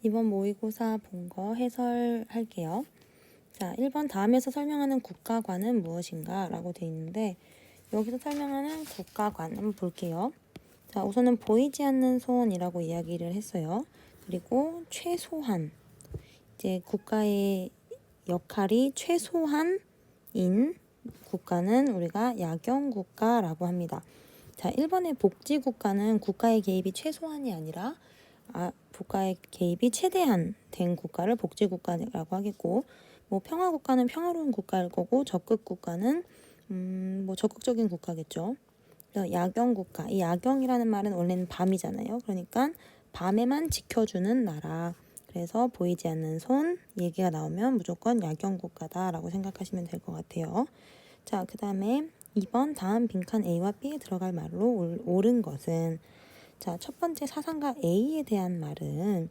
이번 모의고사 본 거 해설할게요. 자, 1번 다음에서 설명하는 국가관은 무엇인가 라고 되어 있는데 여기서 설명하는 국가관 한번 볼게요. 자, 우선은 보이지 않는 손이라고 이야기를 했어요. 그리고 최소한, 이제 국가의 역할이 최소한인 국가는 우리가 야경국가라고 합니다. 자, 1번의 복지국가는 국가의 개입이 최소한이 아니라 국가의 개입이 최대한 된 국가를 복지국가라고 하겠고, 뭐 평화국가는 평화로운 국가일 거고, 적극국가는 뭐 적극적인 국가겠죠. 그래서 야경국가, 이 야경이라는 말은 원래는 밤이잖아요. 그러니까 밤에만 지켜주는 나라. 그래서 보이지 않는 손 얘기가 나오면 무조건 야경국가다라고 생각하시면 될 것 같아요. 자, 그 다음에 2번 다음 빈칸 A와 B에 들어갈 말로 옳은 것은, 자, 첫 번째 사상가 A에 대한 말은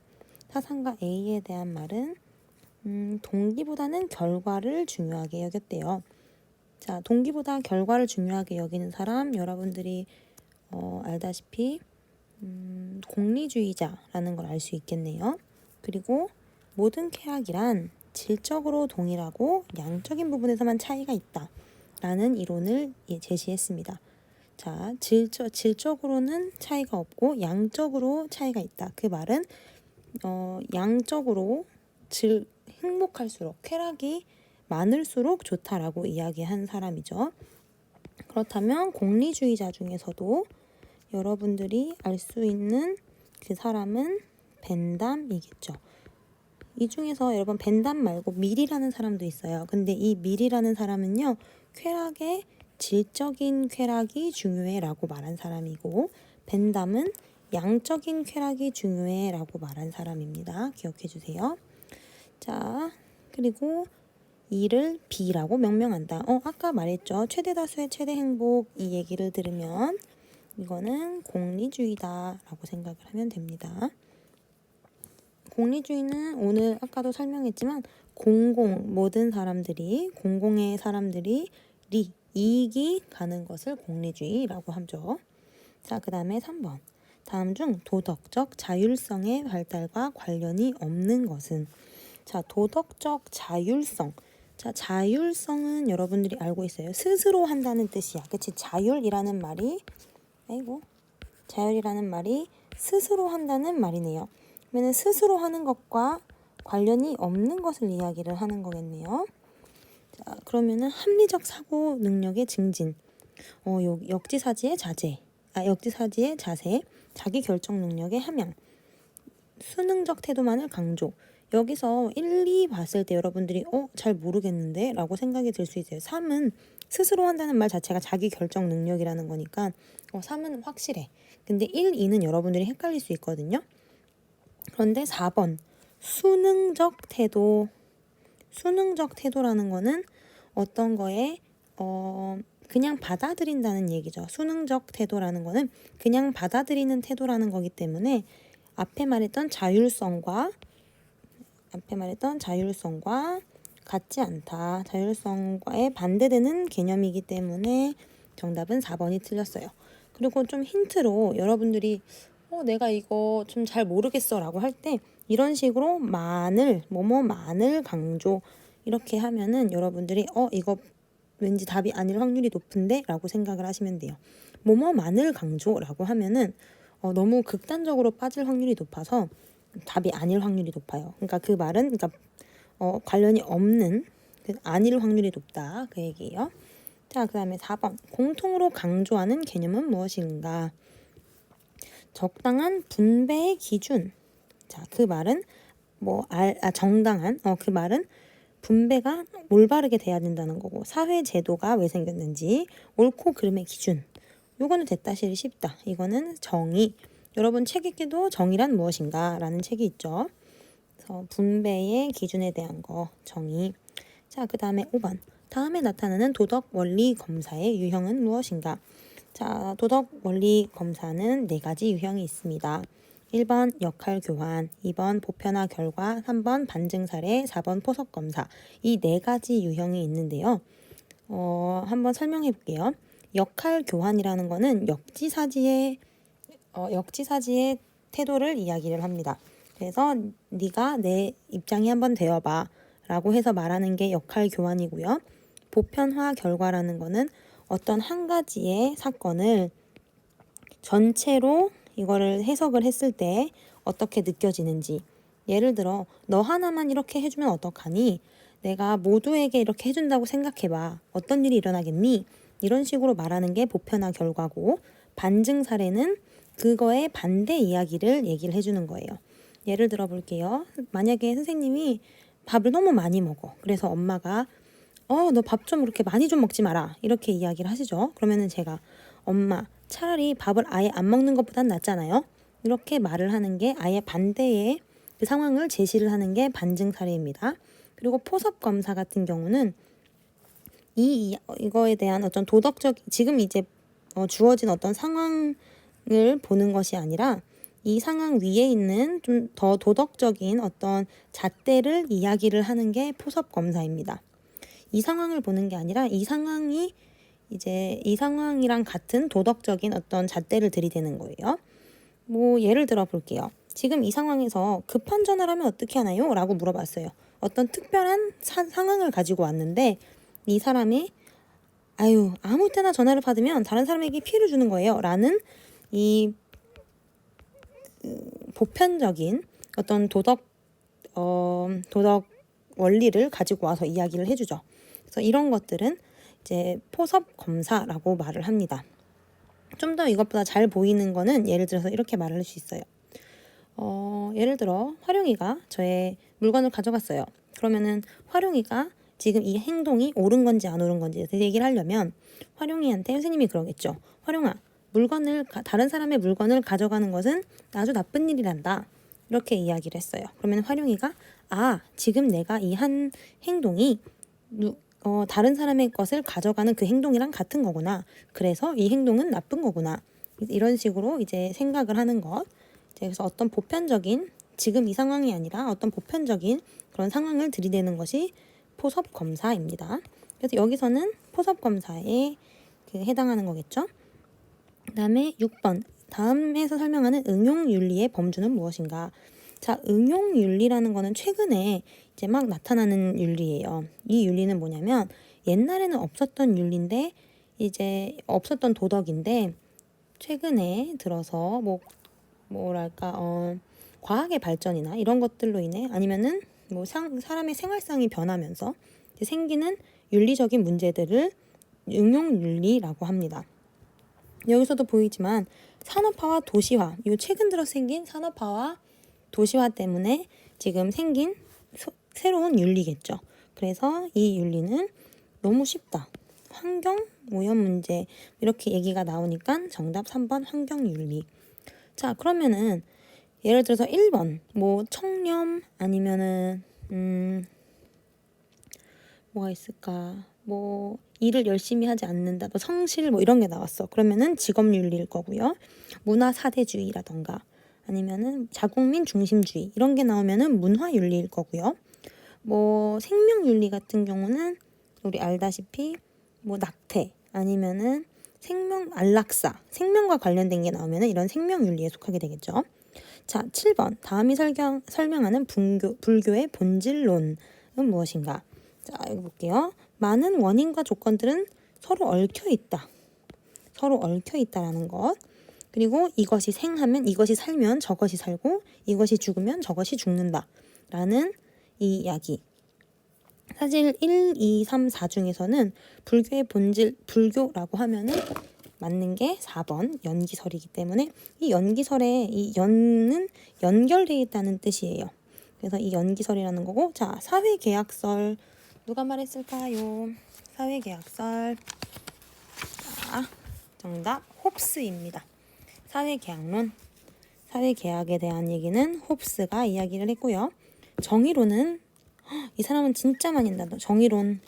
동기보다는 결과를 중요하게 여겼대요. 자, 동기보다 결과를 중요하게 여기는 사람, 여러분들이 알다시피 공리주의자라는 걸 알 수 있겠네요. 그리고 모든 쾌락이란 질적으로 동일하고 양적인 부분에서만 차이가 있다 라는 이론을 제시했습니다. 자, 질적으로는 차이가 없고 양적으로 차이가 있다. 그 말은 양적으로 행복할수록, 쾌락이 많을수록 좋다라고 이야기한 사람이죠. 그렇다면 공리주의자 중에서도 여러분들이 알 수 있는 그 사람은 벤담이겠죠. 이 중에서 여러분 벤담 말고 밀이라는 사람도 있어요. 근데 이 밀이라는 사람은요, 질적인 쾌락이 중요해 라고 말한 사람이고, 벤담은 양적인 쾌락이 중요해 라고 말한 사람입니다. 기억해 주세요. 자, 그리고 이를 B라고 명명한다. 아까 말했죠. 최대 다수의 최대 행복, 이 얘기를 들으면 이거는 공리주의다 라고 생각을 하면 됩니다. 공리주의는 오늘 아까도 설명했지만 모든 사람들이, 공공의 사람들이 이익이 가는 것을 공리주의라고 하죠. 자, 그 다음에 3번. 다음 중 도덕적 자율성의 발달과 관련이 없는 것은, 자, 도덕적 자율성. 자, 자율성은 여러분들이 알고 있어요. 스스로 한다는 뜻이야. 그치? 자율이라는 말이 스스로 한다는 말이네요. 그러면 스스로 하는 것과 관련이 없는 것을 이야기를 하는 거겠네요. 자, 그러면은 합리적 사고 능력의 증진, 역지사지의 자세, 자기 결정 능력의 함양, 수능적 태도만을 강조. 여기서 1, 2 봤을 때 여러분들이 잘 모르겠는데 라고 생각이 들 수 있어요. 3은 스스로 한다는 말 자체가 자기 결정 능력이라는 거니까 3은 확실해. 근데 1, 2는 여러분들이 헷갈릴 수 있거든요. 그런데 4번 수능적 태도라는 거는 어떤 거에 그냥 받아들인다는 얘기죠. 수능적 태도라는 거는 그냥 받아들이는 태도라는 거기 때문에 앞에 말했던 자율성과 같지 않다. 자율성과의 반대되는 개념이기 때문에 정답은 4번이 틀렸어요. 그리고 좀 힌트로 여러분들이 내가 이거 좀 잘 모르겠어 라고 할 때 이런 식으로 만을 강조 이렇게 하면은 여러분들이 이거 왠지 답이 아닐 확률이 높은데 라고 생각을 하시면 돼요. 만을 강조라고 하면은 너무 극단적으로 빠질 확률이 높아서 답이 아닐 확률이 높아요. 그러니까 그 말은 관련이 없는, 아닐 확률이 높다 그 얘기예요. 자, 그 다음에 4번 공통으로 강조하는 개념은 무엇인가? 적당한 분배의 기준. 자, 그 말은 정당한, 그 말은 분배가 올바르게 돼야 된다는 거고, 사회 제도가 왜 생겼는지, 옳고 그름의 기준. 요거는 됐다시리 쉽다. 이거는 정의. 여러분 책 읽기도 정의란 무엇인가 라는 책이 있죠. 그래서 분배의 기준에 대한 거, 정의. 자, 그 다음에 5번. 다음에 나타나는 도덕 원리 검사의 유형은 무엇인가? 자, 도덕 원리 검사는 4가지 유형이 있습니다. 1번 역할 교환, 2번 보편화 결과, 3번 반증 사례, 4번 포석 검사. 이 4가지 유형이 있는데요. 한번 설명해 볼게요. 역할 교환이라는 거는 역지사지의 태도를 이야기를 합니다. 그래서 네가 내 입장이 한번 되어봐 라고 해서 말하는 게 역할 교환이고요. 보편화 결과라는 거는 어떤 한 가지의 사건을 전체로 이거를 해석을 했을 때 어떻게 느껴지는지, 예를 들어 너 하나만 이렇게 해주면 어떡하니? 내가 모두에게 이렇게 해준다고 생각해봐. 어떤 일이 일어나겠니? 이런 식으로 말하는 게 보편화 결과고, 반증 사례는 그거의 반대 이야기를 얘기를 해주는 거예요. 예를 들어 볼게요. 만약에 선생님이 밥을 너무 많이 먹어. 그래서 엄마가 너 밥 좀 그렇게 많이 좀 먹지 마라. 이렇게 이야기를 하시죠. 그러면은 제가 엄마 차라리 밥을 아예 안 먹는 것보단 낫잖아요. 이렇게 말을 하는 게 아예 반대의 그 상황을 제시를 하는 게 반증 사례입니다. 그리고 포섭 검사 같은 경우는 이거에 대한 어떤 도덕적 지금 이제 주어진 어떤 상황을 보는 것이 아니라 이 상황 위에 있는 좀 더 도덕적인 어떤 잣대를 이야기를 하는 게 포섭 검사입니다. 이 상황을 보는 게 아니라 이 상황이 이제 이 상황이랑 같은 도덕적인 어떤 잣대를 들이대는 거예요. 뭐 예를 들어 볼게요. 지금 이 상황에서 급한 전화를 하면 어떻게 하나요? 라고 물어봤어요. 어떤 특별한 상황을 가지고 왔는데 이 사람이 아무 때나 전화를 받으면 다른 사람에게 피해를 주는 거예요. 라는 이 보편적인 어떤 도덕 원리를 가지고 와서 이야기를 해주죠. 그래서 이런 것들은 이제 포섭 검사라고 말을 합니다. 좀 더 이것보다 잘 보이는 거는 예를 들어서 이렇게 말을 할 수 있어요. 예를 들어 활용이가 저의 물건을 가져갔어요. 그러면은 활용이가 지금 이 행동이 옳은 건지 안 옳은 건지 얘기를 하려면 활용이한테 선생님이 그러겠죠. 활용아, 다른 사람의 물건을 가져가는 것은 아주 나쁜 일이란다. 이렇게 이야기를 했어요. 그러면 활용이가 지금 내가 이 한 행동이 다른 사람의 것을 가져가는 그 행동이랑 같은 거구나. 그래서 이 행동은 나쁜 거구나. 이런 식으로 이제 생각을 하는 것. 그래서 어떤 보편적인 지금 이 상황이 아니라 어떤 보편적인 그런 상황을 들이대는 것이 포섭 검사입니다. 그래서 여기서는 포섭 검사에 해당하는 거겠죠. 그다음에 6번 다음에서 설명하는 응용 윤리의 범주는 무엇인가? 자, 응용 윤리라는 거는 최근에 이제 막 나타나는 윤리예요. 이 윤리는 뭐냐면 옛날에는 없었던 윤리인데 이제 없었던 도덕인데 최근에 들어서 과학의 발전이나 이런 것들로 인해 아니면은 사람의 생활상이 변하면서 생기는 윤리적인 문제들을 응용 윤리라고 합니다. 여기서도 보이지만 산업화와 도시화, 요 최근 들어 생긴 산업화와 도시화 때문에 지금 생긴 새로운 윤리겠죠. 그래서 이 윤리는 너무 쉽다. 환경, 오염 문제 이렇게 얘기가 나오니까 정답 3번 환경윤리. 자, 그러면은 예를 들어서 1번 청렴 아니면은 뭐가 있을까? 일을 열심히 하지 않는다. 성실 이런 게 나왔어. 그러면은 직업윤리일 거고요. 문화 사대주의라던가 아니면은 자국민 중심주의 이런 게 나오면은 문화윤리일 거고요. 생명윤리 같은 경우는 우리 알다시피 낙태 아니면은 안락사, 생명과 관련된 게 나오면은 이런 생명윤리에 속하게 되겠죠. 자, 7번 다음이 설명하는 불교의 본질론은 무엇인가? 자, 여기 볼게요. 많은 원인과 조건들은 서로 얽혀 있다라는 것. 그리고 이것이 생하면 이것이 살면 저것이 살고 이것이 죽으면 저것이 죽는다라는 이 이야기. 사실 1, 2, 3, 4 중에서는 불교의 본질, 불교라고 하면은 맞는 게 4번 연기설이기 때문에 이 연기설에 이 연은 연결되어 있다는 뜻이에요. 그래서 이 연기설이라는 거고, 자, 사회계약설 누가 말했을까요? 사회계약설. 자, 정답 홉스입니다. 사회계약론. 사회계약에 대한 얘기는 홉스가 이야기를 했고요. 정의론은 이 사람은 진짜 많이 한다. 정의론은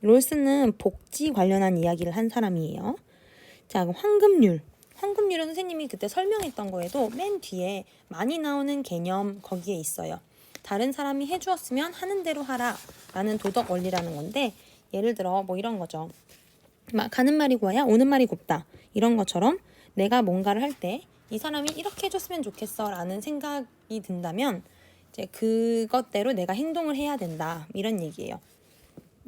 롤스는 복지 관련한 이야기를 한 사람이에요. 자, 황금률은 선생님이 그때 설명했던 거에도 맨 뒤에 많이 나오는 개념 거기에 있어요. 다른 사람이 해주었으면 하는 대로 하라 라는 도덕 원리라는 건데, 예를 들어 이런 거죠. 가는 말이 고와야 오는 말이 곱다. 이런 것처럼 내가 뭔가를 할 때 이 사람이 이렇게 해줬으면 좋겠어 라는 생각이 든다면 이제 그것대로 내가 행동을 해야 된다 이런 얘기예요.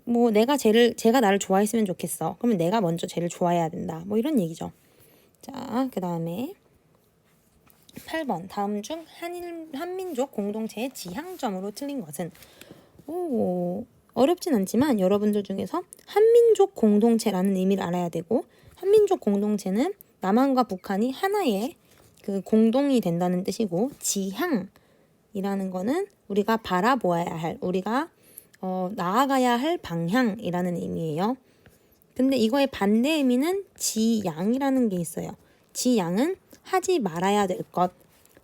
뭐 제가 나를 좋아했으면 좋겠어. 그러면 내가 먼저 쟤를 좋아해야 된다. 뭐 이런 얘기죠. 자, 그 다음에 8번. 다음 중 한민족 공동체의 지향점으로 틀린 것은? 어렵진 않지만 여러분들 중에서 한민족 공동체라는 의미를 알아야 되고, 한민족 공동체는 남한과 북한이 하나의 그 공동이 된다는 뜻이고, 지향이라는 거는 우리가 바라보아야 할, 우리가 나아가야 할 방향이라는 의미예요. 근데 이거의 반대 의미는 지양이라는 게 있어요. 지양은 하지 말아야 될 것,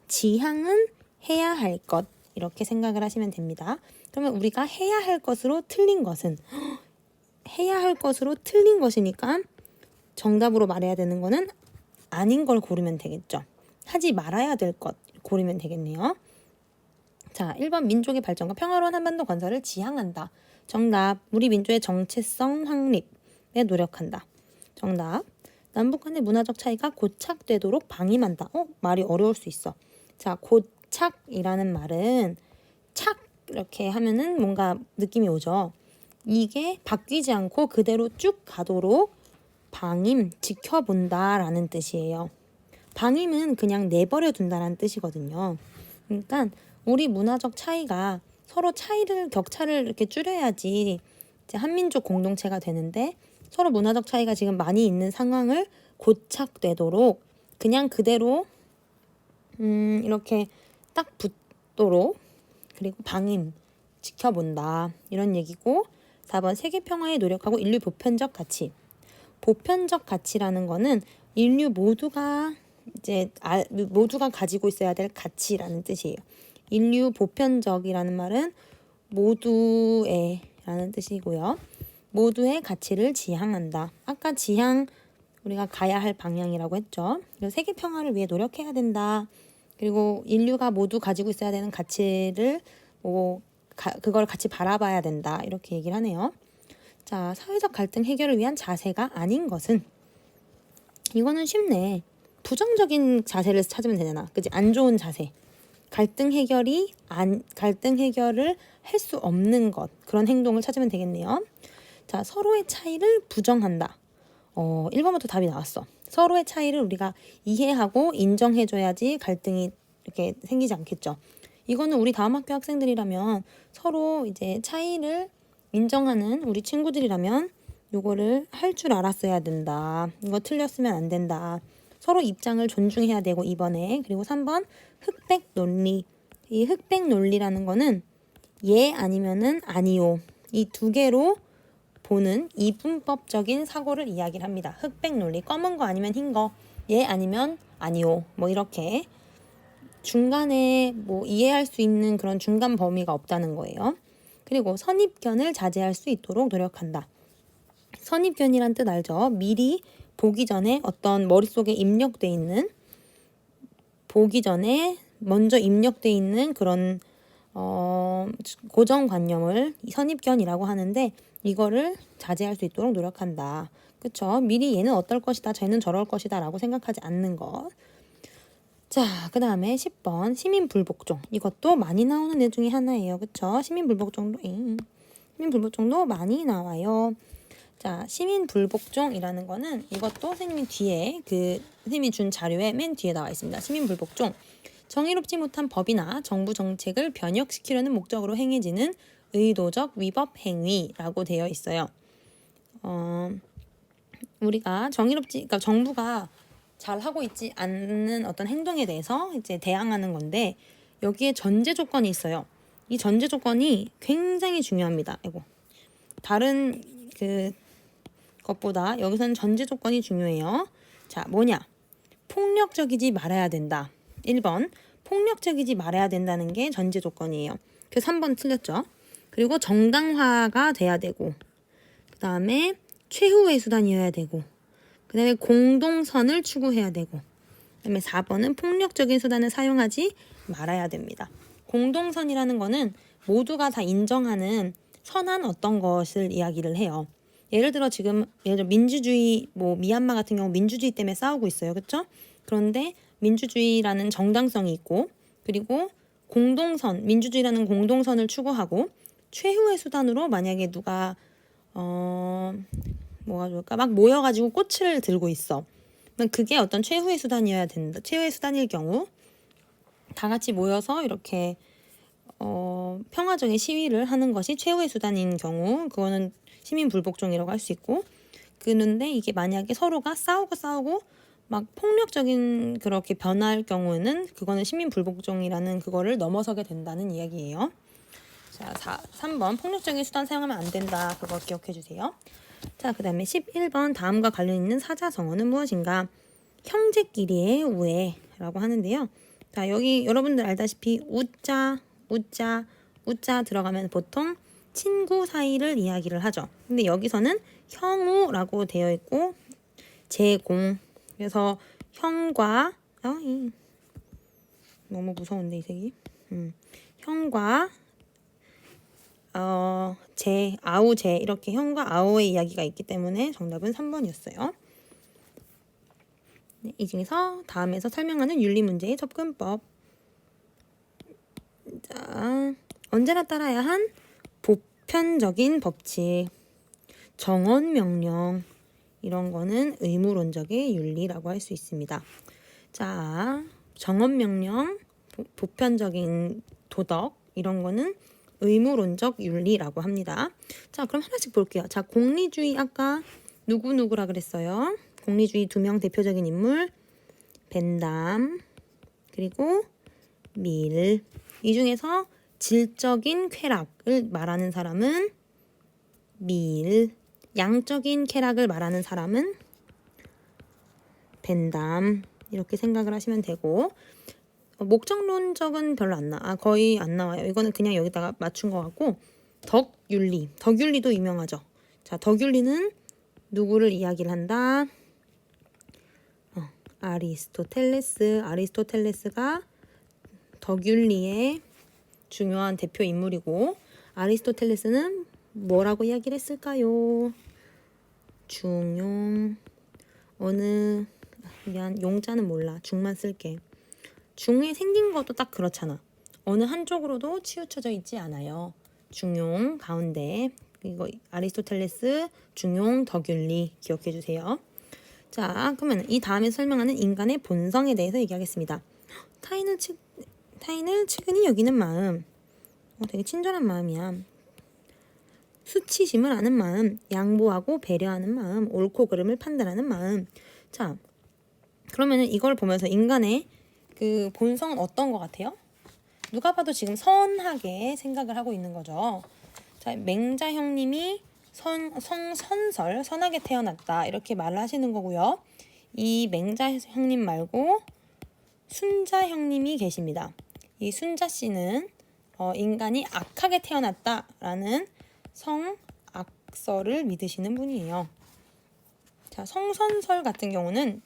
지향은 해야 할 것, 이렇게 생각을 하시면 됩니다. 그러면 우리가 해야 할 것으로 틀린 것은? 해야 할 것으로 틀린 것이니까 정답으로 말해야 되는 거는 아닌 걸 고르면 되겠죠. 하지 말아야 될 것 고르면 되겠네요. 자, 1번 민족의 발전과 평화로운 한반도 건설을 지향한다. 정답. 우리 민족의 정체성 확립에 노력한다. 정답. 남북 간의 문화적 차이가 고착되도록 방임한다. 말이 어려울 수 있어. 자, 고착이라는 말은 착 이렇게 하면은 뭔가 느낌이 오죠. 이게 바뀌지 않고 그대로 쭉 가도록 방임, 지켜본다라는 뜻이에요. 방임은 그냥 내버려 둔다라는 뜻이거든요. 그러니까 우리 문화적 차이가 서로 격차를 이렇게 줄여야지 이제 한민족 공동체가 되는데, 서로 문화적 차이가 지금 많이 있는 상황을 고착되도록 그냥 그대로 이렇게 딱 붙도록, 그리고 방임, 지켜본다 이런 얘기고, 4번 세계 평화에 노력하고 인류 보편적 가치. 보편적 가치라는 거는 인류 모두가 가지고 있어야 될 가치라는 뜻이에요. 인류 보편적이라는 말은 모두의 라는 뜻이고요. 모두의 가치를 지향한다. 아까 지향 우리가 가야 할 방향이라고 했죠. 세계 평화를 위해 노력해야 된다. 그리고 인류가 모두 가지고 있어야 되는 가치를 그걸 같이 바라봐야 된다. 이렇게 얘기를 하네요. 자, 사회적 갈등 해결을 위한 자세가 아닌 것은? 이거는 쉽네. 부정적인 자세를 찾으면 되잖아. 그치? 안 좋은 자세. 갈등 해결을 할 수 없는 것. 그런 행동을 찾으면 되겠네요. 자, 서로의 차이를 부정한다. 1번부터 답이 나왔어. 서로의 차이를 우리가 이해하고 인정해줘야지 갈등이 이렇게 생기지 않겠죠. 이거는 우리 다음 학교 학생들이라면 서로 이제 차이를 인정하는 우리 친구들이라면 요거를 할 줄 알았어야 된다. 이거 틀렸으면 안 된다. 서로 입장을 존중해야 되고 2번에. 그리고 3번 흑백 논리. 이 흑백 논리라는 거는 예 아니면은 아니요. 이 두 개로 보는 이분법적인 사고를 이야기를 합니다. 흑백 논리. 검은 거 아니면 흰 거. 예 아니면 아니요. 뭐 이렇게 중간에 뭐 이해할 수 있는 그런 중간 범위가 없다는 거예요. 그리고 선입견을 자제할 수 있도록 노력한다. 선입견이란 뜻 알죠? 미리 보기 전에 어떤 머릿속에 입력돼 있는, 보기 전에 먼저 입력돼 있는 그런 고정관념을 선입견이라고 하는데, 이거를 자제할 수 있도록 노력한다. 그쵸? 미리 얘는 어떨 것이다, 쟤는 저럴 것이다 라고 생각하지 않는 것. 자, 그 다음에 10번 시민불복종. 이것도 많이 나오는 애 중에 하나예요. 그쵸? 시민불복종도 많이 나와요. 자, 시민불복종이라는 거는 이것도 선생님이 뒤에 선생님이 준 자료에 맨 뒤에 나와 있습니다. 시민불복종. 정의롭지 못한 법이나 정부 정책을 변혁시키려는 목적으로 행해지는 의도적 위법 행위라고 되어 있어요. 우리가 그러니까 정부가 잘 하고 있지 않는 어떤 행동에 대해서 이제 대항하는 건데, 여기에 전제 조건이 있어요. 이 전제 조건이 굉장히 중요합니다. 다른 것보다 여기서는 전제 조건이 중요해요. 자, 뭐냐? 폭력적이지 말아야 된다. 1번 폭력적이지 말아야 된다는 게 전제 조건이에요. 3번 틀렸죠. 그리고 정당화가 돼야 되고, 그 다음에 최후의 수단이어야 되고, 그 다음에 공동선을 추구해야 되고, 그 다음에 4번은 폭력적인 수단을 사용하지 말아야 됩니다. 공동선이라는 거는 모두가 다 인정하는 선한 어떤 것을 이야기를 해요. 예를 들어 민주주의, 미얀마 같은 경우 민주주의 때문에 싸우고 있어요. 그렇죠? 그런데 민주주의라는 정당성이 있고, 그리고 민주주의라는 공동선을 추구하고, 최후의 수단으로 만약에 누가 뭐가 좋을까? 막 모여가지고 꽃을 들고 있어. 그게 어떤 최후의 수단이어야 된다. 최후의 수단일 경우 다 같이 모여서 이렇게 평화적인 시위를 하는 것이 최후의 수단인 경우, 그거는 시민 불복종이라고 할 수 있고, 그런데 이게 만약에 서로가 싸우고 막 폭력적인 그렇게 변할 경우에는 그거는 시민 불복종이라는 그거를 넘어서게 된다는 이야기예요. 자, 3번 폭력적인 수단 사용하면 안 된다. 그거 기억해 주세요. 자, 그 다음에 11번 다음과 관련 있는 사자성어는 무엇인가? 형제끼리의 우애라고 하는데요. 자, 여기 여러분들 알다시피 우자 들어가면 보통 친구 사이를 이야기를 하죠. 근데 여기서는 형우라고 되어 있고 제공. 그래서 형과 너무 무서운데 이 색이. 형과 아우제 이렇게 형과 아우의 이야기가 있기 때문에 정답은 3번이었어요. 네, 이 중에서 다음에서 설명하는 윤리 문제의 접근법. 자, 언제나 따라야 한 보편적인 법칙, 정언 명령 이런 거는 의무론적의 윤리라고 할 수 있습니다. 자, 정언 명령, 보편적인 도덕 이런 거는 의무론적 윤리라고 합니다. 자, 그럼 하나씩 볼게요. 자, 공리주의 아까 누구누구라 그랬어요. 공리주의 2명 대표적인 인물 벤담 그리고 밀. 이 중에서 질적인 쾌락을 말하는 사람은 밀, 양적인 쾌락을 말하는 사람은 벤담. 이렇게 생각을 하시면 되고, 목적론적은 별로 거의 안 나와요. 이거는 그냥 여기다가 맞춘 것 같고, 덕윤리도 유명하죠. 자, 덕윤리는 누구를 이야기를 한다? 아리스토텔레스가 덕윤리의 중요한 대표 인물이고, 아리스토텔레스는 뭐라고 이야기를 했을까요? 미안, 용자는 몰라. 중만 쓸게. 중에 생긴 것도 딱 그렇잖아. 어느 한쪽으로도 치우쳐져 있지 않아요. 중용 가운데. 이거 아리스토텔레스, 중용, 덕윤리 기억해 주세요. 자, 그러면 이 다음에 설명하는 인간의 본성에 대해서 얘기하겠습니다. 타인을 측은히 여기는 마음. 되게 친절한 마음이야. 수치심을 아는 마음, 양보하고 배려하는 마음, 옳고 그름을 판단하는 마음. 자, 그러면은 이걸 보면서 인간의 그 본성은 어떤 것 같아요? 누가 봐도 지금 선하게 생각을 하고 있는 거죠. 자, 맹자 형님이 선하게 태어났다 이렇게 말을 하시는 거고요. 이 맹자 형님 말고 순자 형님이 계십니다. 이 순자 씨는 인간이 악하게 태어났다라는 성악설을 믿으시는 분이에요. 자, 성선설 같은 경우는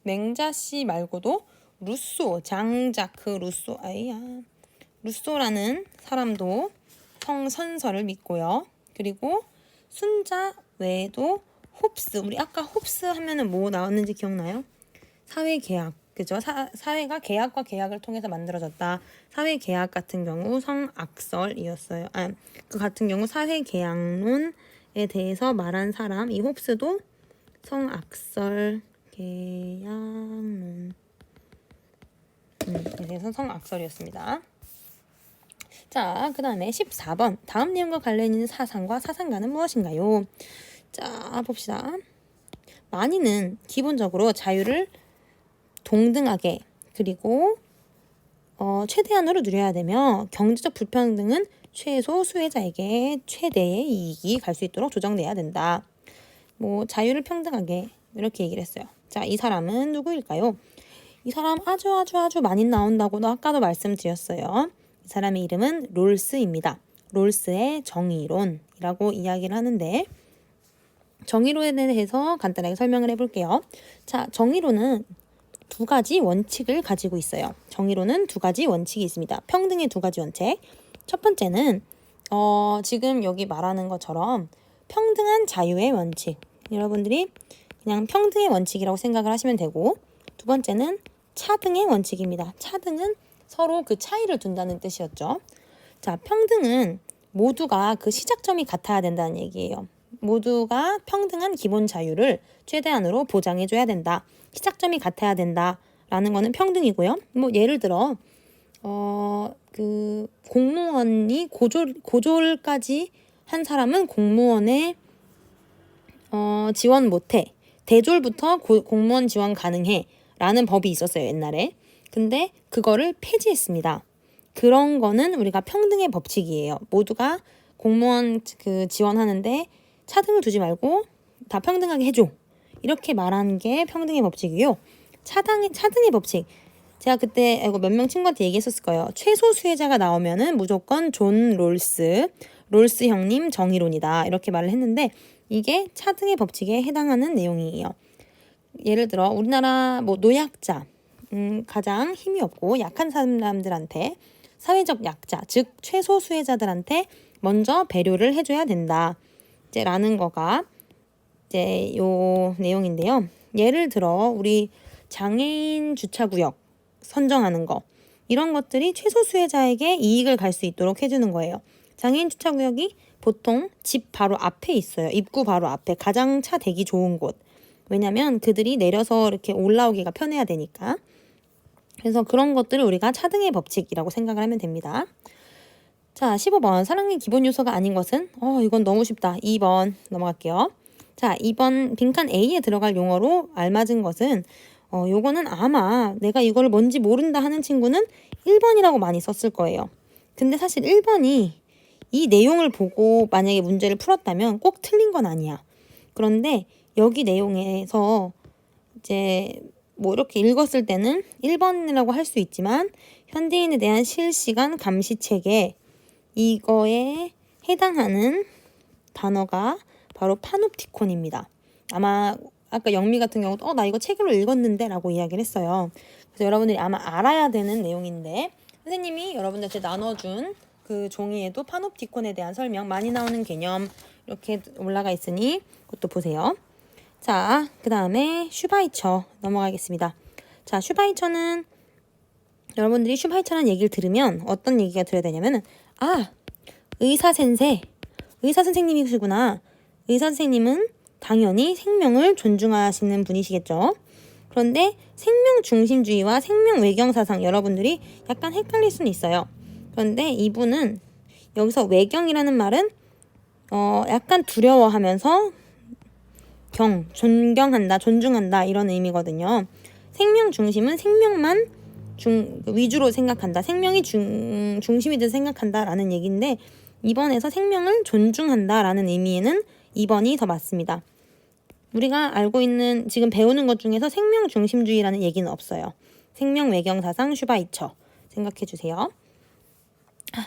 맹자 씨 말고도 루소라는 사람도 성선설을 믿고요. 그리고 순자 외에도 우리 아까 홉스 하면은 뭐 나왔는지 기억나요? 사회계약, 그죠? 사회가 계약과 계약을 통해서 만들어졌다. 사회계약 같은 경우 성악설이었어요. 그 같은 경우 사회계약론에 대해서 말한 사람, 이 홉스도 성악설 계약론 그래서 성악설이었습니다. 자, 그 다음에 14번 다음 내용과 관련 있는 사상과 사상가는 무엇인가요? 자, 봅시다. 만인은 기본적으로 자유를 동등하게 그리고 최대한으로 누려야 되며 경제적 불평등은 최소 수혜자에게 최대의 이익이 갈 수 있도록 조정돼야 된다. 자유를 평등하게 이렇게 얘기를 했어요. 자, 이 사람은 누구일까요? 이 사람 아주 많이 나온다고 아까도 말씀드렸어요. 이 사람의 이름은 롤스입니다. 롤스의 정의론이라고 이야기를 하는데 정의론에 대해서 간단하게 설명을 해볼게요. 자, 정의론은 2가지 원칙을 가지고 있어요. 정의론은 2가지 원칙이 있습니다. 평등의 2가지 원칙. 첫 번째는 지금 여기 말하는 것처럼 평등한 자유의 원칙. 여러분들이 그냥 평등의 원칙이라고 생각을 하시면 되고, 두 번째는 차등의 원칙입니다. 차등은 서로 그 차이를 둔다는 뜻이었죠. 자, 평등은 모두가 그 시작점이 같아야 된다는 얘기예요. 모두가 평등한 기본 자유를 최대한으로 보장해줘야 된다. 시작점이 같아야 된다라는 거는 평등이고요. 뭐 예를 들어 그 공무원이 고졸까지 한 사람은 공무원에 지원 못해. 대졸부터 공무원 지원 가능해. 라는 법이 있었어요, 옛날에. 근데 그거를 폐지했습니다. 그런 거는 우리가 평등의 법칙이에요. 모두가 공무원 지원하는데 차등을 두지 말고 다 평등하게 해줘. 이렇게 말하는 게 평등의 법칙이고요. 차등의 법칙. 제가 그때 몇 명 친구한테 얘기했었을 거예요. 최소 수혜자가 나오면은 무조건 존 롤스 형님 정의론이다. 이렇게 말을 했는데 이게 차등의 법칙에 해당하는 내용이에요. 예를 들어 우리나라 뭐 노약자, 가장 힘이 없고 약한 사람들한테 사회적 약자, 즉 최소 수혜자들한테 먼저 배려를 해줘야 된다. 이제 라는 거가 이제 요 내용인데요. 예를 들어 우리 장애인 주차구역 선정하는 거 이런 것들이 최소 수혜자에게 이익을 갈 수 있도록 해주는 거예요. 장애인 주차구역이 보통 집 바로 앞에 있어요. 입구 바로 앞에 가장 차 대기 좋은 곳. 왜냐면 그들이 내려서 이렇게 올라오기가 편해야 되니까. 그래서 그런 것들을 우리가 차등의 법칙이라고 생각을 하면 됩니다. 자, 15번 사랑의 기본 요소가 아닌 것은? 이건 너무 쉽다. 2번 넘어갈게요. 자, 2번 빈칸 A에 들어갈 용어로 알맞은 것은 요거는 아마 내가 이걸 뭔지 모른다 하는 친구는 1번이라고 많이 썼을 거예요. 근데 사실 1번이 이 내용을 보고 만약에 문제를 풀었다면 꼭 틀린 건 아니야. 그런데 여기 내용에서 이제 뭐 이렇게 읽었을 때는 1번이라고 할 수 있지만 현대인에 대한 실시간 감시 체계 이거에 해당하는 단어가 바로 파놉티콘입니다. 아마 아까 영미 같은 경우도 나 이거 책으로 읽었는데 라고 이야기를 했어요. 그래서 여러분들이 아마 알아야 되는 내용인데 선생님이 여러분들한테 나눠준 그 종이에도 파놉티콘에 대한 설명 많이 나오는 개념 이렇게 올라가 있으니 그것도 보세요. 자, 그 다음에 슈바이처 넘어가겠습니다. 자, 슈바이처는 여러분들이 슈바이처라는 얘기를 들으면 어떤 얘기가 들어야 되냐면은 의사 선생님이시구나. 의사 선생님은 당연히 생명을 존중하시는 분이시겠죠. 그런데 생명 중심주의와 생명 외경 사상 여러분들이 약간 헷갈릴 수는 있어요. 그런데 이분은 여기서 외경이라는 말은 약간 두려워하면서 존경한다, 존중한다 이런 의미거든요. 생명 중심은 생명만 위주로 생각한다. 생명이 중심이 돼서 생각한다라는 얘기인데 이번에서 생명을 존중한다라는 의미에는 2번이 더 맞습니다. 우리가 알고 있는 지금 배우는 것 중에서 생명 중심주의라는 얘기는 없어요. 생명 외경 사상 슈바이처 생각해 주세요.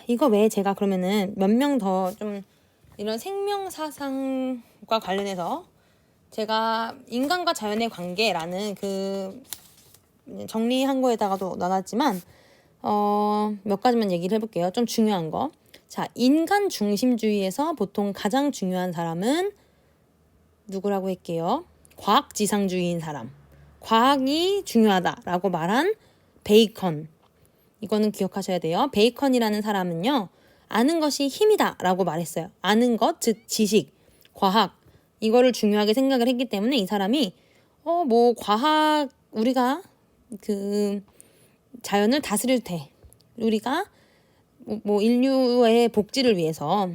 이거 외에 제가 그러면은 몇 명 더 좀 이런 생명 사상과 관련해서 제가 인간과 자연의 관계라는 그 정리한 거에다가도 넣어놨지만 몇 가지만 얘기를 해볼게요. 좀 중요한 거. 자, 인간 중심주의에서 보통 가장 중요한 사람은 누구라고 할게요? 과학지상주의인 사람. 과학이 중요하다라고 말한 베이컨. 이거는 기억하셔야 돼요. 베이컨이라는 사람은요. 아는 것이 힘이다라고 말했어요. 아는 것, 즉 지식, 과학. 이거를 중요하게 생각을 했기 때문에 이 사람이 뭐 과학 우리가 그 자연을 다스려도 돼. 우리가 뭐 인류의 복지를 위해서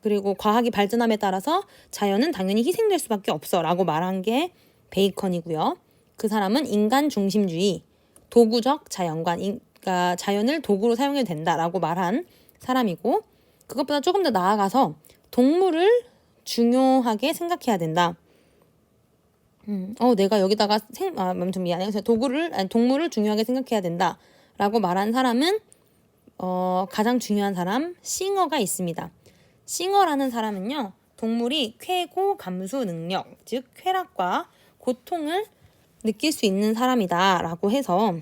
그리고 과학이 발전함에 따라서 자연은 당연히 희생될 수밖에 없어라고 말한 게 베이컨이고요. 그 사람은 인간 중심주의, 도구적 자연관, 그러니까 자연을 도구로 사용해도 된다라고 말한 사람이고 그것보다 조금 더 나아가서 동물을 중요하게 생각해야 된다. 내가 여기다가 좀 미안해요. 동물을 중요하게 생각해야 된다라고 말한 사람은 가장 중요한 사람 싱어가 있습니다. 싱어라는 사람은요. 동물이 쾌고 감수 능력, 즉 쾌락과 고통을 느낄 수 있는 사람이다라고 해서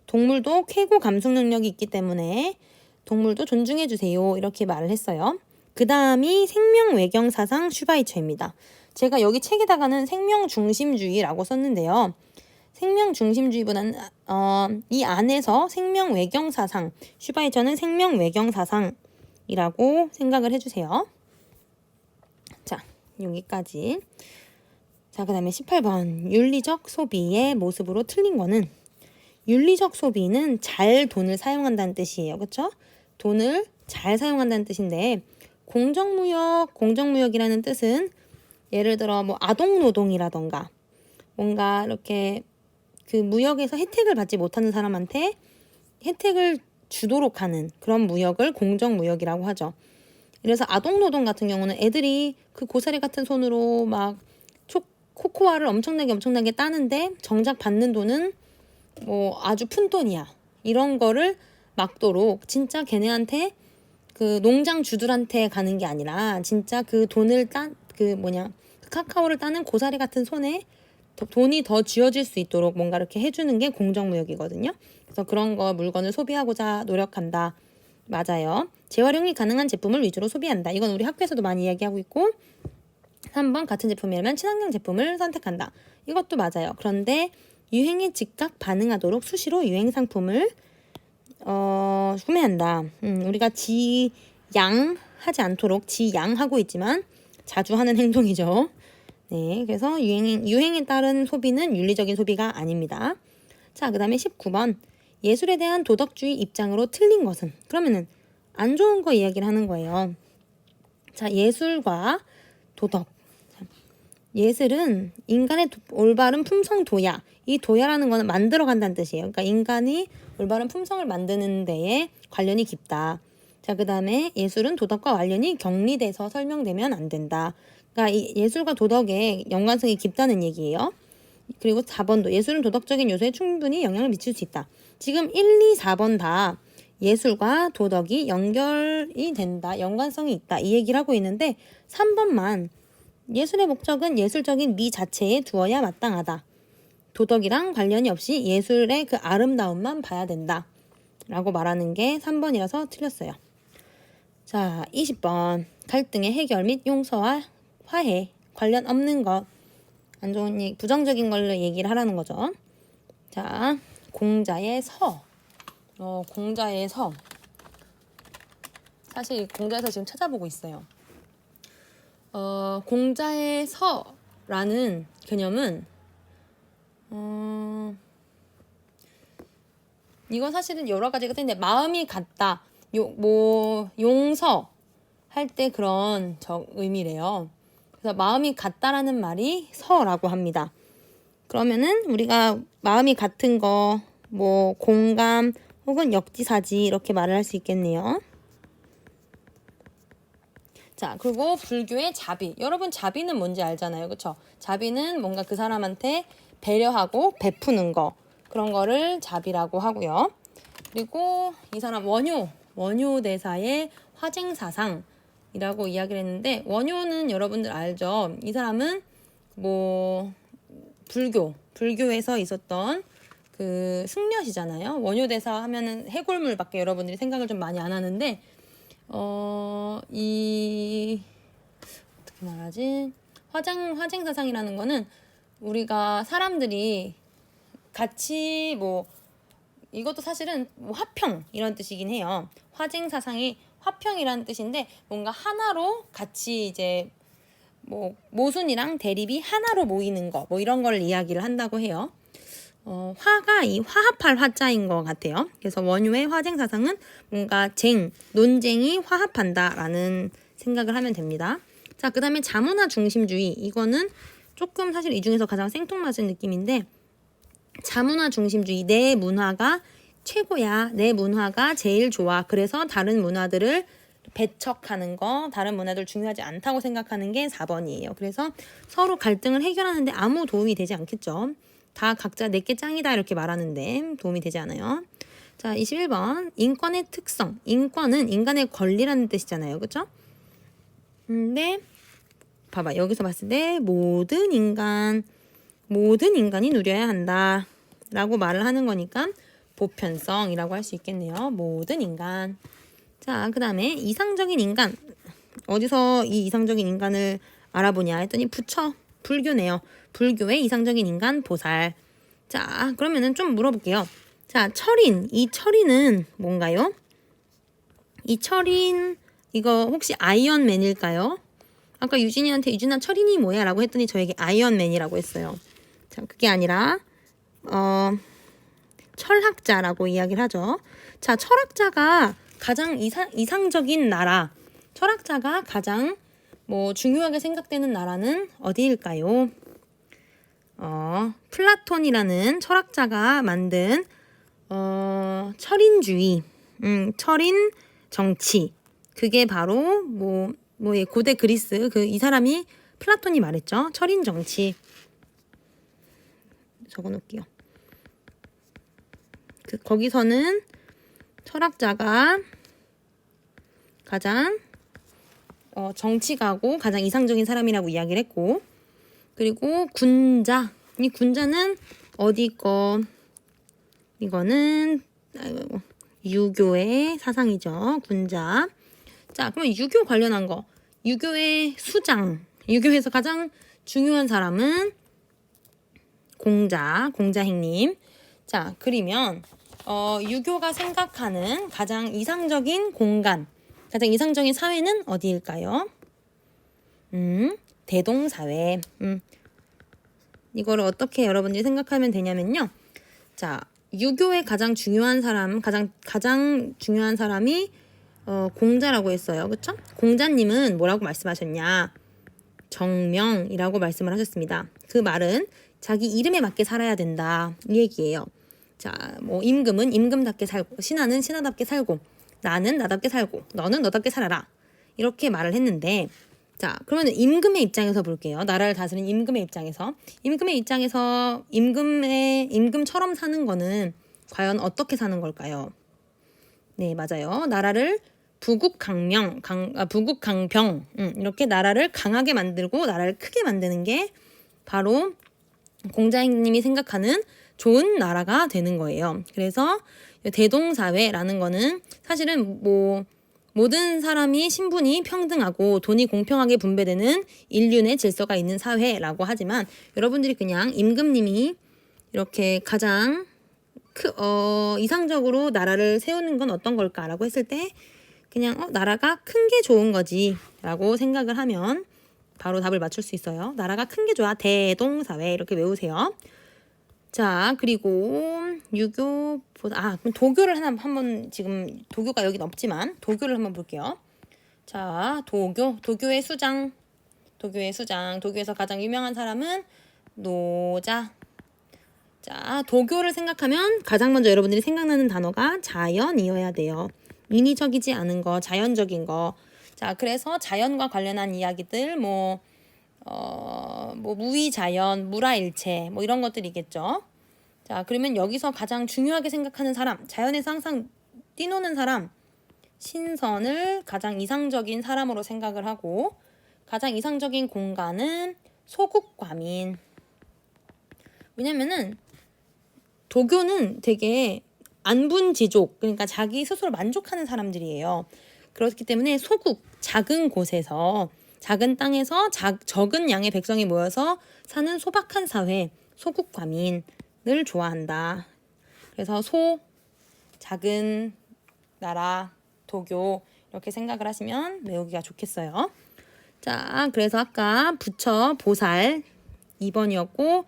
동물도 쾌고 감수 능력이 있기 때문에 동물도 존중해 주세요. 이렇게 말을 했어요. 그 다음이 생명 외경 사상 슈바이처입니다. 제가 여기 책에다가는 생명 중심주의라고 썼는데요. 생명 중심주의보다는 이 안에서 생명 외경 사상, 슈바이처는 생명 외경 사상이라고 생각을 해주세요. 자, 여기까지. 자, 그 다음에 18번 윤리적 소비의 모습으로 틀린 거는, 윤리적 소비는 잘 돈을 사용한다는 뜻이에요. 그렇죠? 돈을 잘 사용한다는 뜻인데, 공정무역이라는 뜻은 예를 들어 뭐 아동노동이라던가 뭔가 이렇게 그 무역에서 혜택을 받지 못하는 사람한테 혜택을 주도록 하는 그런 무역을 공정무역이라고 하죠. 그래서 아동노동 같은 경우는 애들이 그 고사리 같은 손으로 막 코코아를 엄청나게 따는데 정작 받는 돈은 뭐 아주 푼 돈이야. 이런 거를 막도록 진짜 걔네한테 그 농장 주들한테 가는 게 아니라 진짜 그 돈을 그 카카오를 따는 고사리 같은 손에 돈이 더 쥐어질 수 있도록 뭔가 이렇게 해주는 게 공정무역이거든요. 그래서 그런 거 물건을 소비하고자 노력한다. 맞아요. 재활용이 가능한 제품을 위주로 소비한다. 이건 우리 학교에서도 많이 이야기하고 있고, 3번 같은 제품이라면 친환경 제품을 선택한다. 이것도 맞아요. 그런데 유행에 즉각 반응하도록 수시로 유행 상품을 구매한다. 우리가 지양하지 않도록 지양하고 있지만 자주 하는 행동이죠. 네, 그래서 유행에 따른 소비는 윤리적인 소비가 아닙니다. 자, 그 다음에 19번 예술에 대한 도덕주의 입장으로 틀린 것은, 그러면은 안 좋은 거 이야기를 하는 거예요. 자, 예술과 도덕. 예술은 인간의 올바른 품성 도야. 이 도야라는 거는 만들어간다는 뜻이에요. 그러니까 인간이 올바른 품성을 만드는 데에 관련이 깊다. 자, 그 다음에 예술은 도덕과 관련이 격리돼서 설명되면 안 된다. 그러니까 이 예술과 도덕의 연관성이 깊다는 얘기예요. 그리고 4번도 예술은 도덕적인 요소에 충분히 영향을 미칠 수 있다. 지금 1, 2, 4번 다 예술과 도덕이 연결이 된다. 연관성이 있다. 이 얘기를 하고 있는데 3번만 예술의 목적은 예술적인 미 자체에 두어야 마땅하다. 도덕이랑 관련이 없이 예술의 그 아름다움만 봐야 된다. 라고 말하는 게 3번이라서 틀렸어요. 자, 20번 갈등의 해결 및 용서와 화해 관련 없는 것, 안 좋은 부정적인 걸로 얘기를 하라는 거죠. 자, 공자의 서. 공자의 서. 사실 공자의 서 지금 찾아보고 있어요. 공자의 서라는 개념은 이건 사실은 여러 가지가 있는데 마음이 같다. 용서 할 때 그런 의미래요. 그래서 마음이 같다라는 말이 서라고 합니다. 그러면은 우리가 마음이 같은 거, 뭐 공감 혹은 역지사지 이렇게 말을 할 수 있겠네요. 자, 그리고 불교의 자비. 여러분 자비는 뭔지 알잖아요. 그렇죠? 자비는 뭔가 그 사람한테 배려하고 베푸는 거. 그런 거를 자비라고 하고요. 그리고 이 사람 원효 대사의 화쟁사상이라고 이야기를 했는데, 원효는 여러분들 알죠? 이 사람은 뭐 불교에서 있었던 그 승려시잖아요. 원효 대사 하면은 해골물밖에 여러분들이 생각을 좀 많이 안 하는데, 어떻게 말하지? 화쟁사상이라는 거는 우리가 사람들이 같이 이것도 사실은 화평 이런 뜻이긴 해요. 화쟁사상이 화평이라는 뜻인데 뭔가 하나로 같이 이제 모순이랑 대립이 하나로 모이는 거 이런 걸 이야기를 한다고 해요. 화가 이 화합할 화자인 것 같아요. 그래서 원효의 화쟁사상은 뭔가 논쟁이 화합한다라는 생각을 하면 됩니다. 자, 그 다음에 자문화 중심주의. 이거는 조금 사실 이 중에서 가장 생뚱맞은 느낌인데, 자문화 중심주의. 내 문화가 최고야. 내 문화가 제일 좋아. 그래서 다른 문화들을 배척하는 거, 다른 문화들 중요하지 않다고 생각하는 게 4번이에요. 그래서 서로 갈등을 해결하는데 아무 도움이 되지 않겠죠. 다 각자 내게 짱이다 이렇게 말하는데 도움이 되지 않아요. 자, 21번 인권의 특성. 인권은 인간의 권리라는 뜻이잖아요. 그렇죠? 근데 봐봐, 여기서 봤을 때 모든 인간이 누려야 한다 라고 말을 하는 거니까 보편성이라고 할 수 있겠네요. 모든 인간. 자, 그 다음에 이상적인 인간. 어디서 이 이상적인 인간을 알아보냐 했더니 불교네요. 불교의 이상적인 인간 보살. 자, 그러면은 좀 물어볼게요. 자, 철인. 이 철인은 뭔가요? 이 철인, 이거 혹시 아이언맨일까요? 아까 유진이한테 유진아 철인이 뭐야? 라고 했더니 저에게 아이언맨이라고 했어요. 자, 그게 아니라, 철학자라고 이야기를 하죠. 자, 철학자가 가장 이상적인 나라, 철학자가 가장 중요하게 생각되는 나라는 어디일까요? 플라톤이라는 철학자가 만든 철인주의, 철인 정치. 그게 바로 고대 그리스 이 사람이 플라톤이 말했죠. 철인 정치. 적어놓을게요. 거기서는 철학자가 가장 정치가고 가장 이상적인 사람이라고 이야기를 했고, 그리고 군자. 이 군자는 어디 거? 이거는 유교의 사상이죠. 군자. 자, 그러면 유교 관련한 거. 유교의 수장. 유교에서 가장 중요한 사람은 공자행님. 자, 그러면 유교가 생각하는 가장 이상적인 공간, 가장 이상적인 사회는 어디일까요? 대동사회. 이거를 어떻게 여러분들이 생각하면 되냐면요. 자, 유교의 가장 중요한 사람, 가장 중요한 사람이 공자라고 했어요. 그쵸? 공자님은 뭐라고 말씀하셨냐? 정명이라고 말씀을 하셨습니다. 그 말은 자기 이름에 맞게 살아야 된다. 이 얘기예요. 자, 임금은 임금답게 살고, 신하는 신하답게 살고, 나는 나답게 살고, 너는 너답게 살아라. 이렇게 말을 했는데, 자, 그러면 임금의 입장에서 볼게요. 나라를 다스리는 임금의 입장에서. 임금의 입장에서 임금처럼 사는 거는 과연 어떻게 사는 걸까요? 네, 맞아요. 나라를 부국강병, 이렇게 나라를 강하게 만들고 나라를 크게 만드는 게 바로 공자님이 생각하는 좋은 나라가 되는 거예요. 그래서 대동사회라는 거는 사실은 모든 사람이 신분이 평등하고 돈이 공평하게 분배되는 인륜의 질서가 있는 사회라고 하지만, 여러분들이 그냥 임금님이 이렇게 가장 이상적으로 나라를 세우는 건 어떤 걸까라고 했을 때 그냥 나라가 큰 게 좋은 거지 라고 생각을 하면 바로 답을 맞출 수 있어요. 나라가 큰 게 좋아. 대동사회 이렇게 외우세요. 자, 그리고 유교보다 그럼 도교를 한번 지금 도교가 여긴 없지만 도교를 한번 볼게요. 자, 도교의 수장. 도교에서 가장 유명한 사람은 노자. 자, 도교를 생각하면 가장 먼저 여러분들이 생각나는 단어가 자연이어야 돼요. 인위적이지 않은 거, 자연적인 거. 자, 그래서 자연과 관련한 이야기들, 무위자연, 무라일체, 이런 것들이겠죠. 자, 그러면 여기서 가장 중요하게 생각하는 사람, 자연에서 항상 뛰노는 사람, 신선을 가장 이상적인 사람으로 생각을 하고, 가장 이상적인 공간은 소국과민. 왜냐면은 도교는 되게 안분지족, 그러니까 자기 스스로 만족하는 사람들이에요. 그렇기 때문에 소국, 작은 곳에서, 작은 땅에서 적은 양의 백성이 모여서 사는 소박한 사회, 소국과민을 좋아한다. 그래서 작은 나라, 도교 이렇게 생각을 하시면 외우기가 좋겠어요. 자, 그래서 아까 부처, 보살 2번이었고,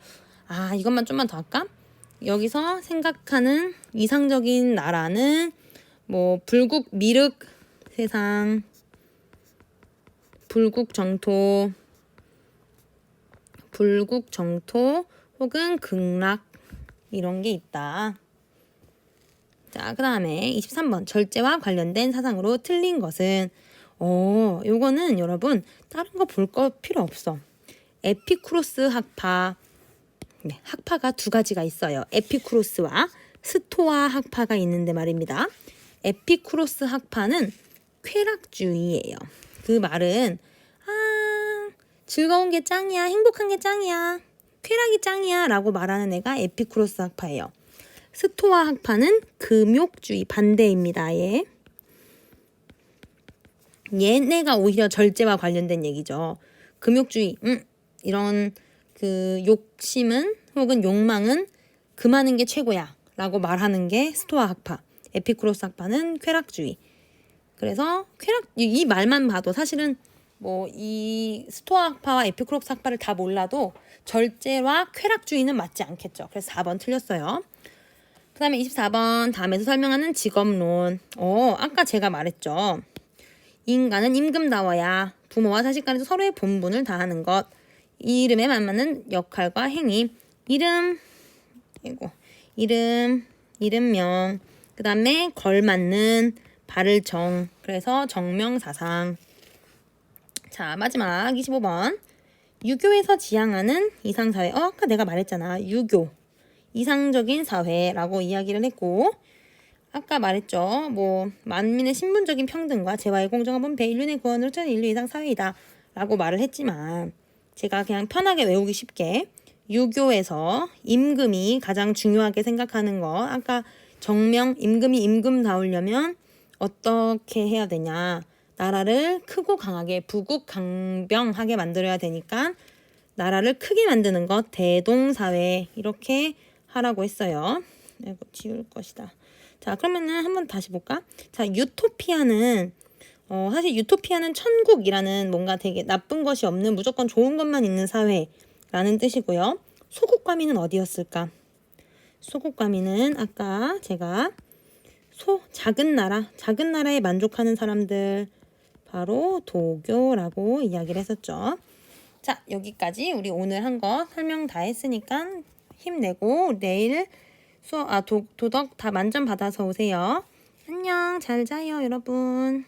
이것만 좀만 더 할까? 여기서 생각하는 이상적인 나라는 불국, 미륵 세상, 불국 정토 혹은 극락 이런 게 있다. 자, 그 다음에 23번 절제와 관련된 사상으로 틀린 것은 요거는 여러분 다른 거 볼 거 필요 없어. 에피쿠로스 학파. 네, 학파가 두 가지가 있어요. 에피쿠로스와 스토아 학파가 있는데 말입니다. 에피쿠로스 학파는 쾌락주의예요. 그 말은 즐거운 게 짱이야, 행복한 게 짱이야, 쾌락이 짱이야 라고 말하는 애가 에피쿠로스 학파예요. 스토아 학파는 금욕주의 반대입니다. 얘네가 오히려 절제와 관련된 얘기죠. 금욕주의, 이런 그 욕심은 혹은 욕망은 금하는 게 최고야 라고 말하는 게 스토아 학파, 에피쿠로스 학파는 쾌락주의. 그래서 이 말만 봐도 사실은 뭐 이 스토아 학파와 에피쿠로스 학파를 다 몰라도 절제와 쾌락주의는 맞지 않겠죠. 그래서 4번 틀렸어요. 그 다음에 24번 다음에서 설명하는 직업론. 아까 제가 말했죠. 인간은 임금다워야 부모와 자식 간에서 서로의 본분을 다하는 것. 이름에 맞는 역할과 행위. 이름명. 그 다음에 걸맞는 바를 정. 그래서 정명사상. 자, 마지막 25번. 유교에서 지향하는 이상사회. 아까 내가 말했잖아. 유교. 이상적인 사회라고 이야기를 했고, 아까 말했죠. 뭐 만민의 신분적인 평등과 재화의 공정한 분배, 인륜의 구원으로 전 인류 이상 사회이다 라고 말을 했지만, 제가 그냥 편하게 외우기 쉽게 유교에서 임금이 가장 중요하게 생각하는 거, 아까 임금이 임금다우려면 어떻게 해야 되냐, 나라를 크고 강하게 부국강병하게 만들어야 되니까 나라를 크게 만드는 것, 대동사회 이렇게 하라고 했어요. 이거 지울 것이다. 자, 그러면은 한번 다시 볼까? 자, 유토피아는 사실 유토피아는 천국이라는 뭔가 되게 나쁜 것이 없는 무조건 좋은 것만 있는 사회라는 뜻이고요. 소국과민은 어디였을까? 소국과민은 아까 제가 작은 나라에 만족하는 사람들, 바로 도교라고 이야기를 했었죠. 자, 여기까지 우리 오늘 한 거 설명 다 했으니까 힘내고 내일 도덕 다 만점 받아서 오세요. 안녕, 잘 자요, 여러분.